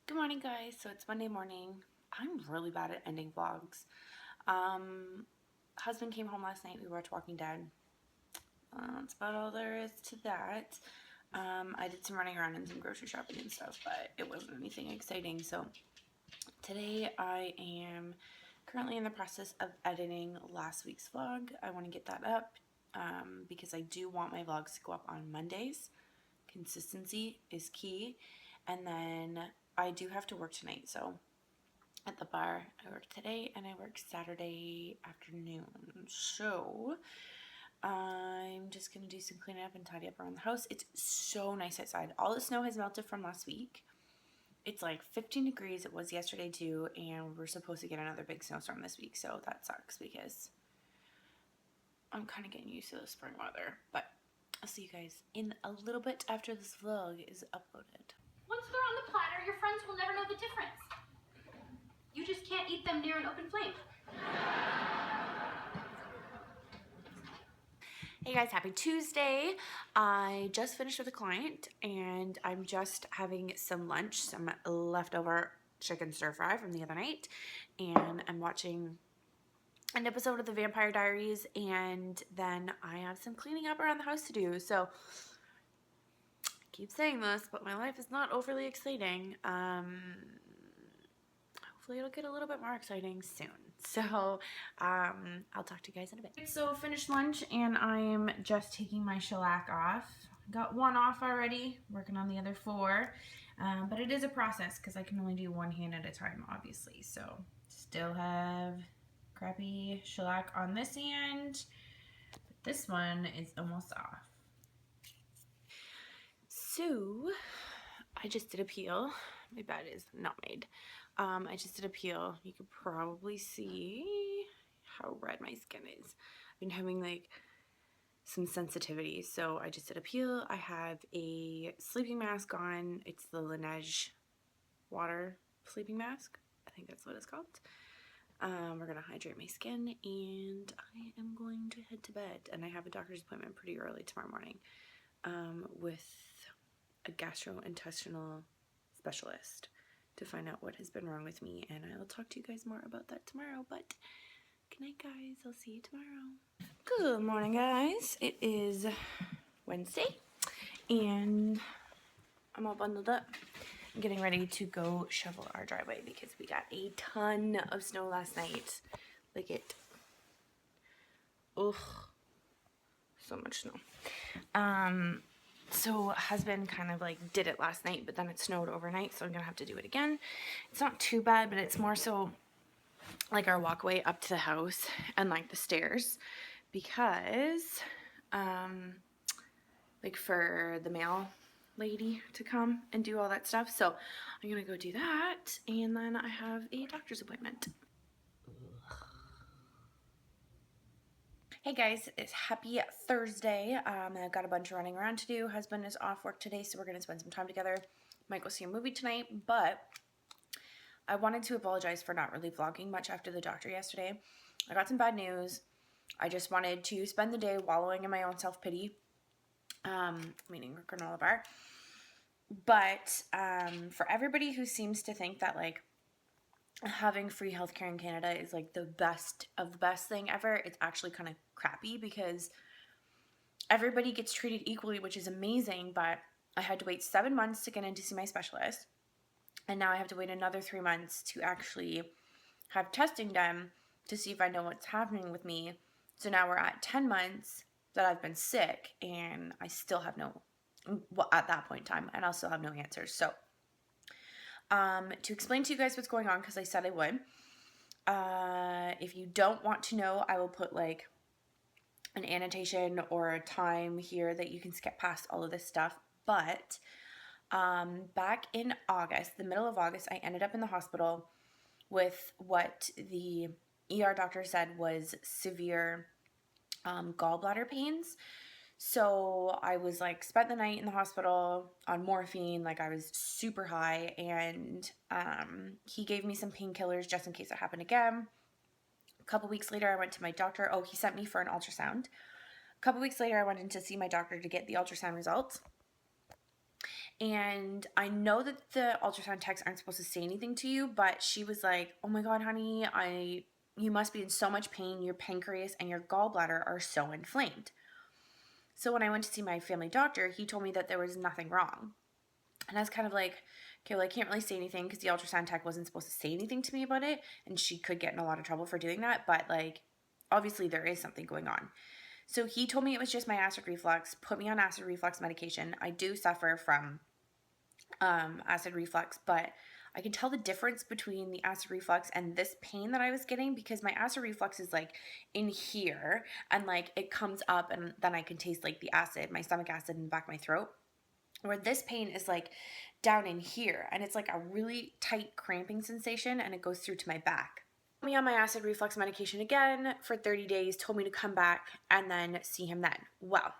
Good morning, guys. So it's Monday morning. I'm really bad at ending vlogs. Husband came home last night. We watched Walking Dead. That's about all there is to that. I did some running around and some grocery shopping and stuff, but it wasn't anything exciting. So today I am currently in the process of editing last week's vlog. I want to get that up because I do want my vlogs to go up on Mondays. Consistency is key. And then I do have to work tonight, so at the bar I work today and I work Saturday afternoon. So I'm just gonna do some cleaning up and tidy up around the house. It's so nice outside. All the snow has melted from last week. It's like 15 degrees. It was yesterday too, and we're supposed to get another big snowstorm this week, so that sucks because I'm kind of getting used to the spring weather. But I'll see you guys in a little bit after this vlog is uploaded. Once they're on the platter, your friends will never know the difference. You just can't eat them near an open flame. Hey guys, happy Tuesday. I just finished with a client and I'm just having some lunch, some leftover chicken stir fry from the other night, and I'm watching an episode of The Vampire Diaries, and then I have some cleaning up around the house to do. So I keep saying this, but my life is not overly exciting. Hopefully it'll get a little bit more exciting soon. So I'll talk to you guys in a bit. So finished lunch and I'm just taking my shellac off. Got one off already, working on the other four. But it is a process because I can only do one hand at a time, obviously. So still have crappy shellac on this hand, but this one is almost off. So I just did a peel. My bed is not made. I just did a peel. You could probably see how red my skin is. I've been having like some sensitivity, so I just did a peel. I have a sleeping mask on. It's the Laneige water sleeping mask. I think that's what it's called. We're gonna hydrate my skin, and I am going to head to bed. And I have a doctor's appointment pretty early tomorrow morning with a gastrointestinal specialist to find out what has been wrong with me, and I will talk to you guys more about that tomorrow. But good night, guys. I'll see you tomorrow. Good morning, guys. It is Wednesday and I'm all bundled up. I'm getting ready to go shovel our driveway because we got a ton of snow last night. Like it. Ugh. So much snow. So husband kind of like did it last night, but then it snowed overnight, so I'm gonna have to do it again. It's not too bad, but it's more so like our walkway up to the house and like the stairs, because like for the mail lady to come and do all that stuff. So I'm gonna go do that, and then I have a doctor's appointment. Hey guys, it's happy Thursday. I've got a bunch of running around to do. Husband is off work today, so we're gonna spend some time together. Might go see a movie tonight, but I wanted to apologize for not really vlogging much after the doctor yesterday. I got some bad news. I just wanted to spend the day wallowing in my own self-pity, meaning granola bar. But for everybody who seems to think that like having free healthcare in Canada is like the best of the best thing ever, it's actually kind of crappy because everybody gets treated equally, which is amazing, but I had to wait 7 months to get in to see my specialist, and now I have to wait another 3 months to actually have testing done to see if I know what's happening with me. So now we're at 10 months that I've been sick, and I still have no, well, at that point in time, and I'll still have no answers. So to explain to you guys what's going on, because I said I would, if you don't want to know, I will put like an annotation or a time here that you can skip past all of this stuff. But back in August, the middle of August, I ended up in the hospital with what the ER doctor said was severe gallbladder pains. So I was like, spent the night in the hospital on morphine, like I was super high, and he gave me some painkillers just in case it happened again. A couple weeks later, I went to my doctor. Oh, he sent me for an ultrasound. A couple weeks later, I went in to see my doctor to get the ultrasound results. And I know that the ultrasound techs aren't supposed to say anything to you, but she was like, "Oh my God, honey, you must be in so much pain. Your pancreas and your gallbladder are so inflamed." So when I went to see my family doctor, he told me that there was nothing wrong. And I was kind of like, okay, well, I can't really say anything because the ultrasound tech wasn't supposed to say anything to me about it. And she could get in a lot of trouble for doing that. But like, obviously, there is something going on. So he told me it was just my acid reflux, put me on acid reflux medication. I do suffer from acid reflux, but I can tell the difference between the acid reflux and this pain that I was getting because my acid reflux is like in here and like it comes up and then I can taste like the acid, my stomach acid in the back of my throat. Where this pain is like down in here and it's like a really tight cramping sensation and it goes through to my back. Put me on my acid reflux medication again for 30 days, told me to come back and then see him then. Well,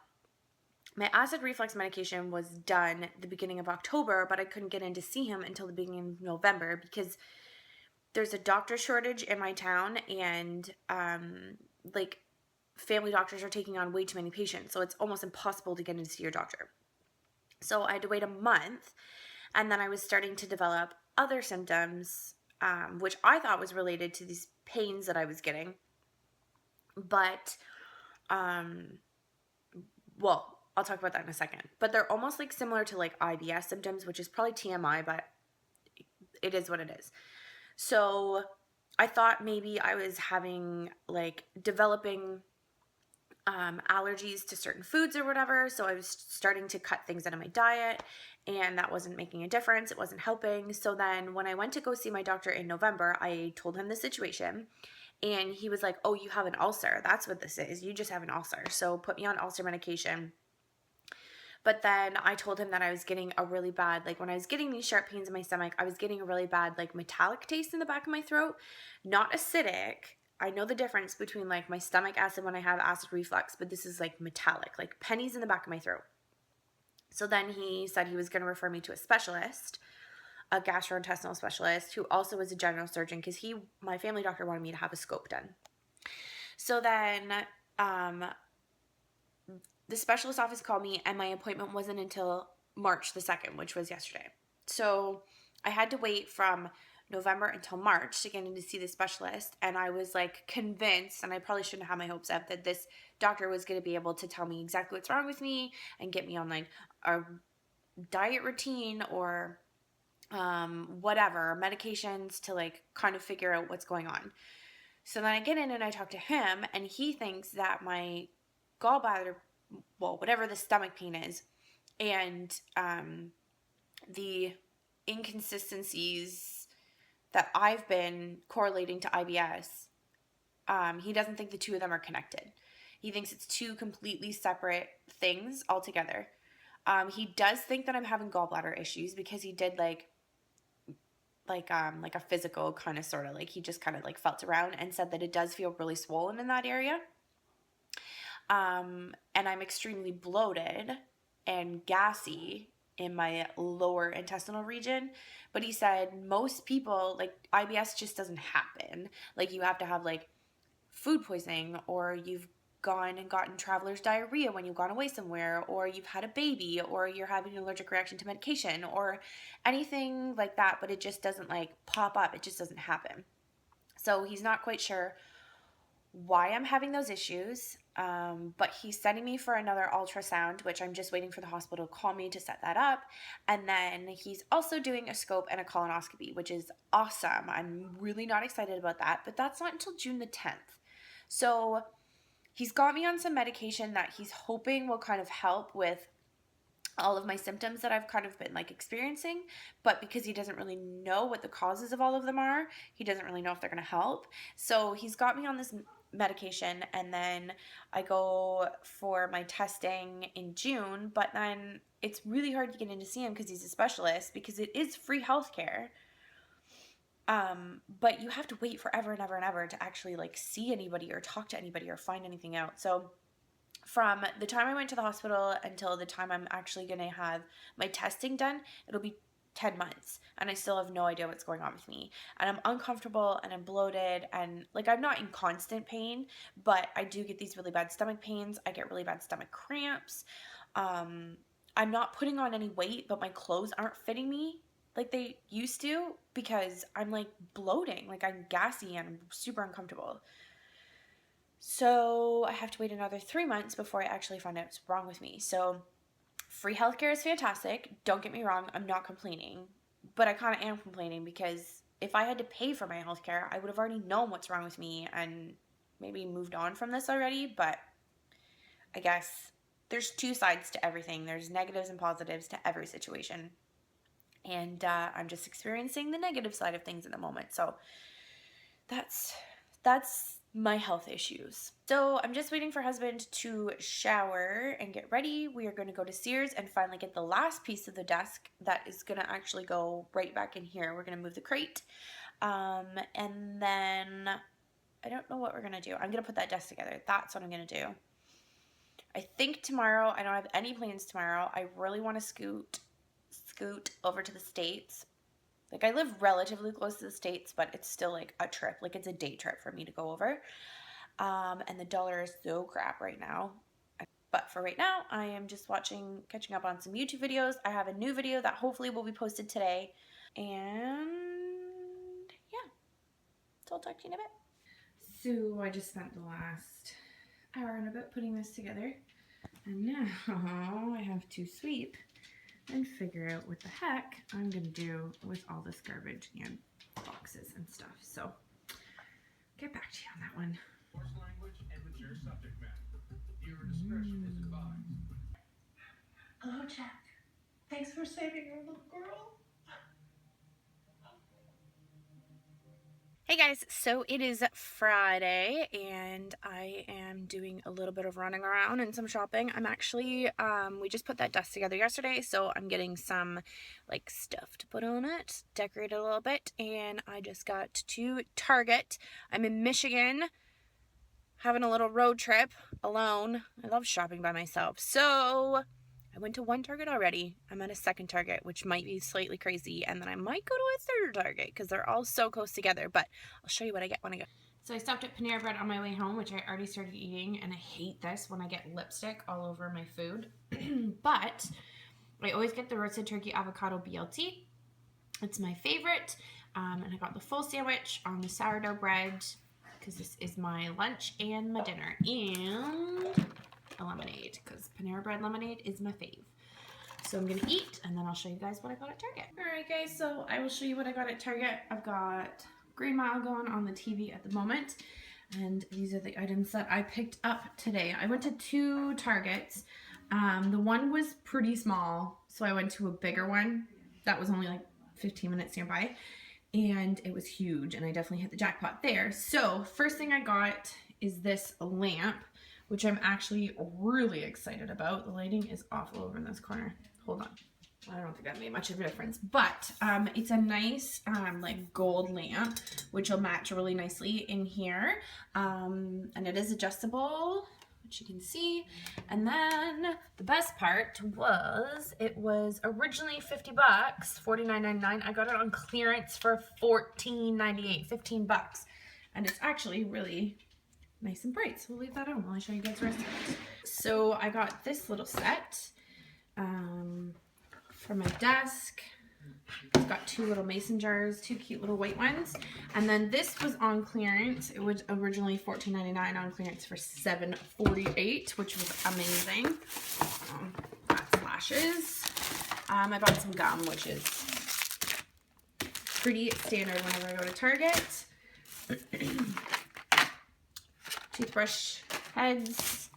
my acid reflux medication was done the beginning of October, but I couldn't get in to see him until the beginning of November because there's a doctor shortage in my town and like family doctors are taking on way too many patients, so it's almost impossible to get in to see your doctor. So I had to wait a month, and then I was starting to develop other symptoms, which I thought was related to these pains that I was getting. But, well, I'll talk about that in a second. But they're almost like similar to like IBS symptoms, which is probably TMI, but it is what it is. So I thought maybe I was having like developing allergies to certain foods or whatever. So I was starting to cut things out of my diet and that wasn't making a difference. It wasn't helping. So then when I went to go see my doctor in November, I told him the situation and he was like, "Oh, you have an ulcer. That's what this is. You just have an ulcer. So put me on ulcer medication." But then I told him that I was getting a really bad, like when I was getting these sharp pains in my stomach, I was getting a really bad, like metallic taste in the back of my throat. Not acidic. I know the difference between like my stomach acid when I have acid reflux, but this is like metallic, like pennies in the back of my throat. So then he said he was going to refer me to a specialist, a gastrointestinal specialist who also was a general surgeon because my family doctor wanted me to have a scope done. So then the specialist office called me and my appointment wasn't until March the 2nd, which was yesterday. So I had to wait from November until March to get in to see the specialist. And I was like convinced, and I probably shouldn't have my hopes up, that this doctor was going to be able to tell me exactly what's wrong with me and get me on like a diet routine or whatever, medications to like kind of figure out what's going on. So then I get in and I talk to him, and he thinks that my gallbladder, well, whatever the stomach pain is, and the inconsistencies that I've been correlating to IBS, he doesn't think the two of them are connected. He thinks it's two completely separate things altogether. He does think that I'm having gallbladder issues because he did like a physical kind of sort of like he just kind of like felt around and said that it does feel really swollen in that area. And I'm extremely bloated and gassy in my lower intestinal region. But he said most people, like IBS just doesn't happen. Like you have to have like food poisoning, or you've gone and gotten traveler's diarrhea when you've gone away somewhere, or you've had a baby, or you're having an allergic reaction to medication, or anything like that. But it just doesn't like pop up. It just doesn't happen. So he's not quite sure why I'm having those issues, but he's sending me for another ultrasound, which I'm just waiting for the hospital to call me to set that up. And then he's also doing a scope and a colonoscopy, which is awesome. I'm really not excited about that, but that's not until June the 10th. So he's got me on some medication that he's hoping will kind of help with all of my symptoms that I've kind of been like experiencing, but because he doesn't really know what the causes of all of them are, he doesn't really know if they're going to help. So he's got me on this medication, and then I go for my testing in June, but then it's really hard to get in to see him because he's a specialist, because it is free healthcare. But you have to wait forever and ever and ever to actually like see anybody or talk to anybody or find anything out. So from the time I went to the hospital until the time I'm actually going to have my testing done, it'll be 10 months, and I still have no idea what's going on with me. And I'm uncomfortable and I'm bloated, and like I'm not in constant pain, but I do get these really bad stomach pains. I get really bad stomach cramps. I'm not putting on any weight, but my clothes aren't fitting me like they used to because I'm like bloating, like I'm gassy and I'm super uncomfortable. So I have to wait another 3 months before I actually find out what's wrong with me. So free healthcare is fantastic. Don't get me wrong, I'm not complaining, but I kind of am complaining because if I had to pay for my healthcare, I would have already known what's wrong with me and maybe moved on from this already. But I guess there's two sides to everything. There's negatives and positives to every situation. And I'm just experiencing the negative side of things at the moment. So that's my health issues. So I'm just waiting for husband to shower and get ready. We are going to go to Sears and finally get the last piece of the desk that is going to actually go right back in here. We're going to move the crate. And then I don't know what we're going to do. I'm going to put that desk together. That's what I'm going to do. I think tomorrow, I don't have any plans tomorrow. I really want to scoot over to the States. Like, I live relatively close to the States, but it's still like a trip. Like, it's a day trip for me to go over. And the dollar is so crap right now. But for right now, I am just catching up on some YouTube videos. I have a new video that hopefully will be posted today. And yeah, so I'll talk to you in a bit. So I just spent the last hour and a bit putting this together. And now I have to sweep and figure out what the heck I'm gonna do with all this garbage and boxes and stuff. So, get back to you on that one. Language and mature subject matter. Viewer discretion is advised. Hello, Jack. Thanks for saving our little girl. Hey guys, so it is Friday and I am doing a little bit of running around and some shopping. I'm actually, we just put that desk together yesterday, so I'm getting some like stuff to put on it, decorate it a little bit, and I just got to Target. I'm in Michigan, having a little road trip alone. I love shopping by myself, so I went to one Target already. I'm at a second Target, which might be slightly crazy. And then I might go to a third Target because they're all so close together. But I'll show you what I get when I go. So I stopped at Panera Bread on my way home, which I already started eating. And I hate this when I get lipstick all over my food. But I always get the roasted turkey avocado BLT. It's my favorite. And I got the full sandwich on the sourdough bread because this is my lunch and my dinner. And a lemonade because Panera Bread lemonade is my fave. So I'm gonna eat and then I'll show you guys what I got at Target. Alright guys, so I will show you what I got at Target. I've got Green Mile going on the TV at the moment, and these are the items that I picked up today. I went to two Targets. The one was pretty small, so I went to a bigger one that was only like 15 minutes nearby, and it was huge, and I definitely hit the jackpot there. So first thing I got is this lamp, which I'm actually really excited about. The lighting is awful over in this corner. Hold on. I don't think that made much of a difference, but it's a nice like gold lamp, which will match really nicely in here. And it is adjustable, which you can see. And then the best part was it was originally 50 bucks, $49.99. I got it on clearance for $14.98, 15 bucks. And it's actually really nice and bright, so we'll leave that on while I show you guys the rest of it. So I got this little set for my desk. It's got two little mason jars, two cute little white ones. And then this was on clearance. It was originally $14.99 on clearance for $7.48, which was amazing. Got splashes. I bought some gum, which is pretty standard whenever I go to Target. Toothbrush heads.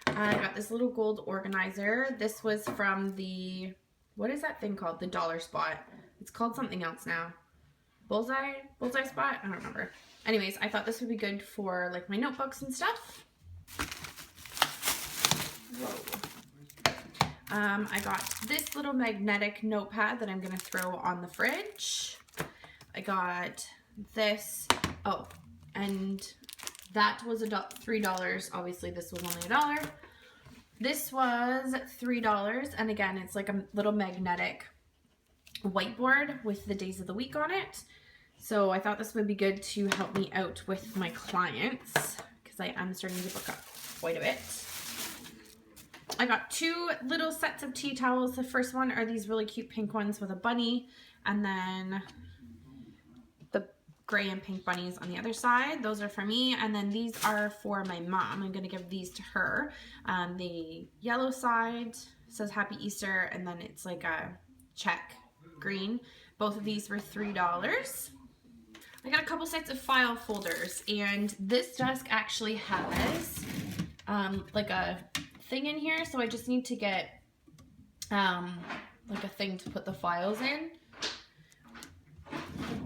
I got this little gold organizer. This was from the, what is that thing called? The Dollar Spot. It's called something else now. Bullseye Spot? I don't remember. Anyways, I thought this would be good for like my notebooks and stuff. Whoa. I got this little magnetic notepad that I'm going to throw on the fridge. I got this. Oh, and that was $3. Obviously, this was only $1. This was $3, and again, it's like a little magnetic whiteboard with the days of the week on it. So I thought this would be good to help me out with my clients because I am starting to book up quite a bit. I got 2 little sets of tea towels. The first one are these really cute pink ones with a bunny, and then the gray and pink bunnies on the other side. Those are for me, and then these are for my mom. I'm gonna give these to her. The yellow side says Happy Easter, and then it's like a check green. Both of these were $3. I got a couple sets of file folders, and this desk actually has like a thing in here, so I just need to get like a thing to put the files in.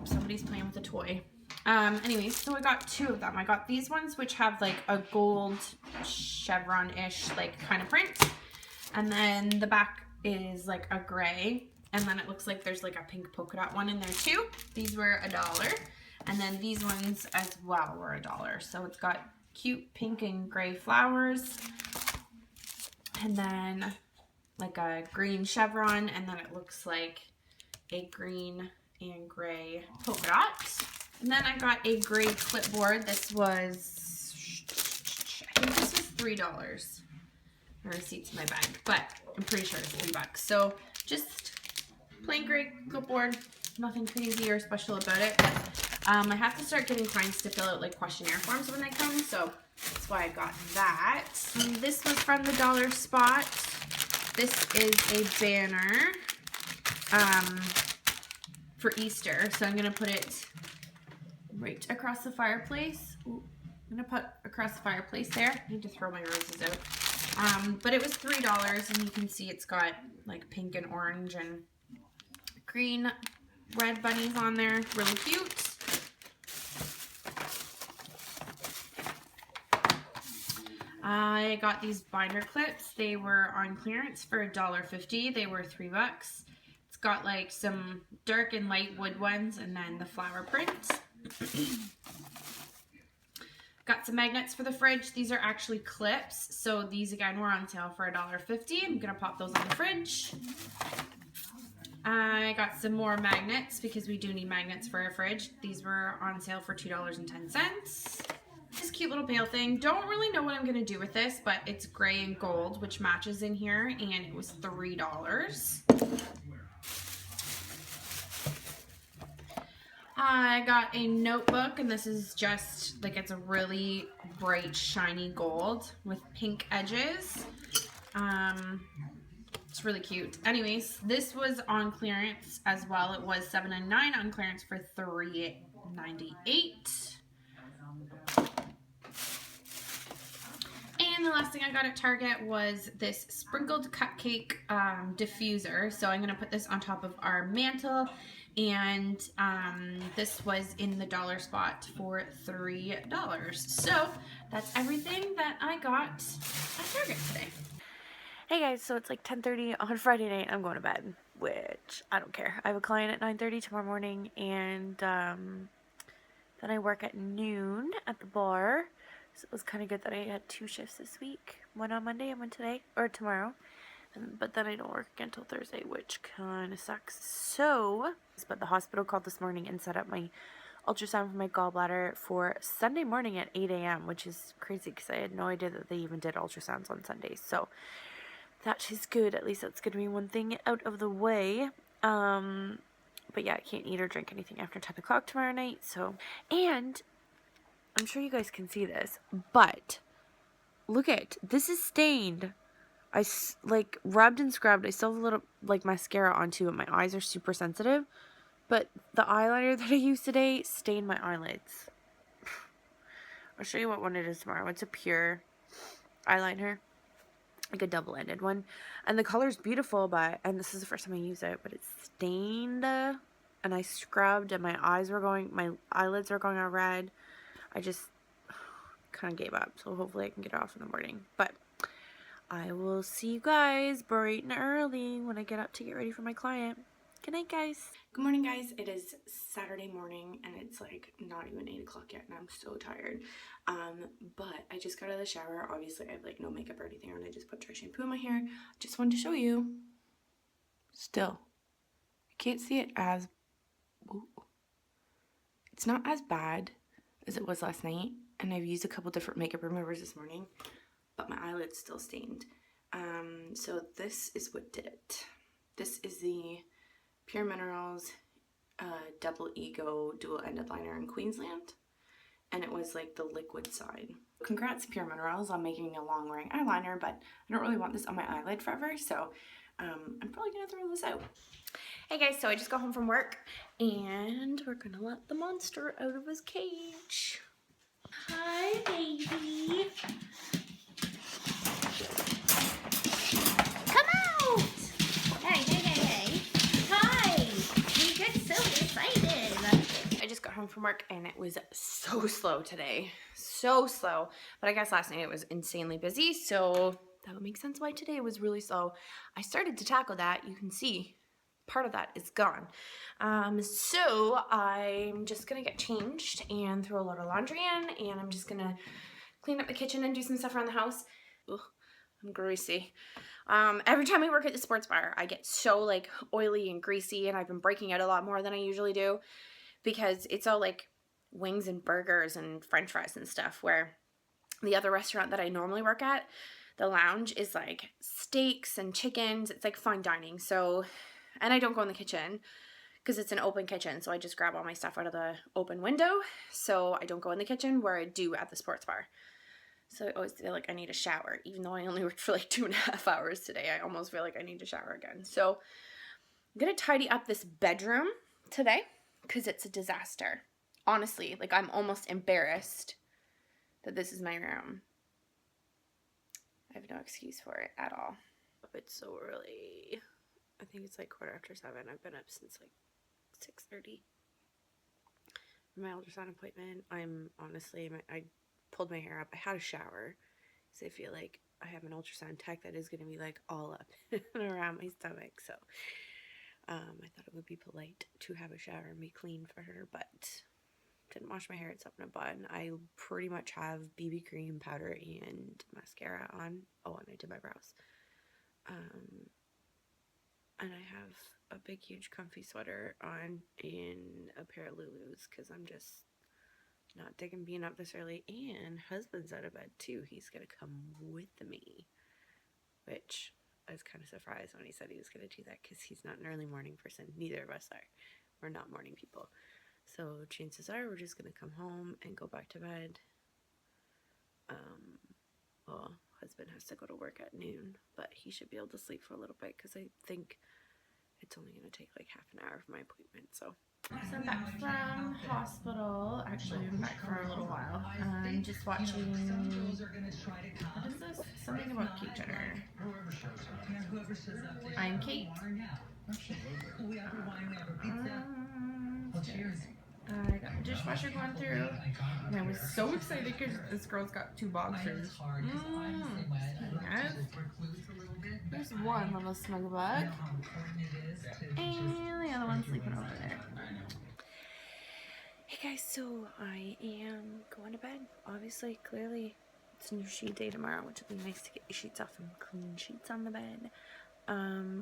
Somebody's playing with a toy. Anyways, so I got 2 of them. I got these ones which have like a gold chevron-ish like kind of print, and then the back is like a gray, and then it looks like there's like a pink polka dot one in there too. These were $1, and then these ones as well were $1. So it's got cute pink and gray flowers, and then like a green chevron, and then it looks like a green and gray polka dot. And then I got a gray clipboard. This was, I think this was $3. My receipt's in my bag, but I'm pretty sure it's $3. So just plain gray clipboard, nothing crazy or special about it. But I have to start getting clients to fill out like questionnaire forms when they come, so that's why I got that. And this was from the Dollar Spot. This is a banner for Easter, so I'm gonna put it right across the fireplace. Ooh, I'm gonna put across the fireplace there. I need to throw my roses out. But it was $3, and you can see it's got like pink and orange and green, red bunnies on there. Really cute. I got these binder clips. They were on clearance for $1.50. They were $3. It's got like some dark and light wood ones, and then the flower print. Got some magnets for the fridge. These are actually clips, so these again were on sale for $1.50. I'm gonna pop those on the fridge. I got some more magnets because we do need magnets for our fridge. These were on sale for $2.10. This cute little pail thing. Don't really know what I'm gonna do with this, but it's gray and gold, which matches in here, and it was $3. I got a notebook, and this is just like, it's a really bright shiny gold with pink edges. It's really cute. Anyways, this was on clearance as well. It was $7.99 on clearance for $3.98. And the last thing I got at Target was this sprinkled cupcake diffuser. So I'm gonna put this on top of our mantle, and this was in the Dollar Spot for $3. So that's everything that I got at Target today. Hey guys, so it's like 10:30 on Friday night. I'm going to bed, which I don't care. I have a client at 9:30 tomorrow morning, and then I work at noon at the bar. So it was kind of good that I had 2 shifts this week. One on Monday and one today, or tomorrow. But then I don't work again until Thursday, which kind of sucks. So, but the hospital called this morning and set up my ultrasound for my gallbladder for Sunday morning at 8 a.m., which is crazy because I had no idea that they even did ultrasounds on Sundays. So that is good. At least that's going to be one thing out of the way. But yeah, I can't eat or drink anything after 10 o'clock tomorrow night. So, and I'm sure you guys can see this, but look at, this is stained. I like rubbed and scrubbed. I still have a little like mascara on too, and my eyes are super sensitive. But the eyeliner that I used today stained my eyelids. I'll show you what one it is tomorrow. It's a pure eyeliner, like a double-ended one, and the color's beautiful. But and this is the first time I use it, but it's stained. And I scrubbed, and my eyelids were going all red. I just kind of gave up, so hopefully I can get it off in the morning. But I will see you guys bright and early when I get up to get ready for my client. Good night, guys. Good morning, guys. It is Saturday morning, and it's like not even 8 o'clock yet, and I'm so tired. But I just got out of the shower. Obviously, I have like no makeup or anything on. I just put dry shampoo in my hair. Just wanted to show you. Still, you can't see it as, ooh, it's not as bad as it was last night, and I've used a couple different makeup removers this morning, but my eyelid's still stained. So this is what did it. This is the Pure Minerals Double Ego Dual Ended Liner in Queensland. And it was like the liquid side. Congrats Pure Minerals on making a long wearing eyeliner, but I don't really want this on my eyelid forever, so I'm probably gonna throw this out. Hey guys, so I just got home from work and we're gonna let the monster out of his cage. Hi baby. Come out! Hey. Hi! We get so excited. I just got home from work and it was so slow today. So slow. But I guess last night it was insanely busy, so that would make sense why today was really slow. I started to tackle that. You can see part of that is gone. So I'm just gonna get changed and throw a load of laundry in, and I'm just gonna clean up the kitchen and do some stuff around the house. Ugh, I'm greasy. Every time I work at the sports bar, I get so like oily and greasy, and I've been breaking out a lot more than I usually do because it's all like wings and burgers and french fries and stuff, where the other restaurant that I normally work at, the lounge, is like steaks and chickens. It's like fine dining. So, and I don't go in the kitchen because it's an open kitchen. So I just grab all my stuff out of the open window. So I don't go in the kitchen where I do at the sports bar. So I always feel like I need a shower, even though I only worked for like 2.5 hours today. I almost feel like I need to shower again. So I'm going to tidy up this bedroom today because it's a disaster. Honestly, like I'm almost embarrassed that this is my room. I have no excuse for it at all. It's so early. I think it's like 7:15. I've been up since like 6:30. My ultrasound appointment. I'm honestly, I pulled my hair up. I had a shower because I feel like I have an ultrasound tech that is going to be like all up and around my stomach. So I thought it would be polite to have a shower and be clean for her, but didn't wash my hair. It's up in a bun. I pretty much have BB cream, powder, and mascara on. Oh, and I did my brows. And I have a big, huge, comfy sweater on and a pair of Lulus because I'm just not digging being up this early. And husband's out of bed too. He's gonna come with me, which I was kind of surprised when he said he was gonna do that because he's not an early morning person. Neither of us are. We're not morning people. So chances are we're just gonna come home and go back to bed. Well, husband has to go to work at noon, but he should be able to sleep for a little bit because I think it's only gonna take like half an hour for my appointment. So I'm back from hospital. Actually, I'm back for a little while. I'm just watching. What is this? Something about Kate Jenner. I'm Kate. I got the dishwasher going through, and I was so excited because this girl's got 2 boxers. Yes. There's one little snuggle bug, and the other one's sleeping over there. Hey guys, so I am going to bed. Obviously, clearly, it's new sheet day tomorrow, which will be nice to get the sheets off and clean sheets on the bed.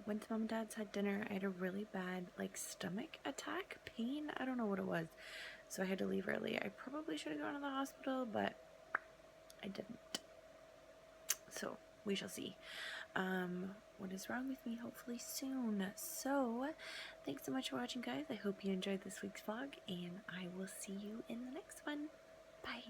Went to mom and dad's, had dinner. I had a really bad like stomach attack pain. I don't know what it was, so I had to leave early. I probably should have gone to the hospital, but I didn't. So we shall see what is wrong with me, hopefully soon. So thanks so much for watching, guys. I hope you enjoyed this week's vlog, and I will see you in the next one. Bye.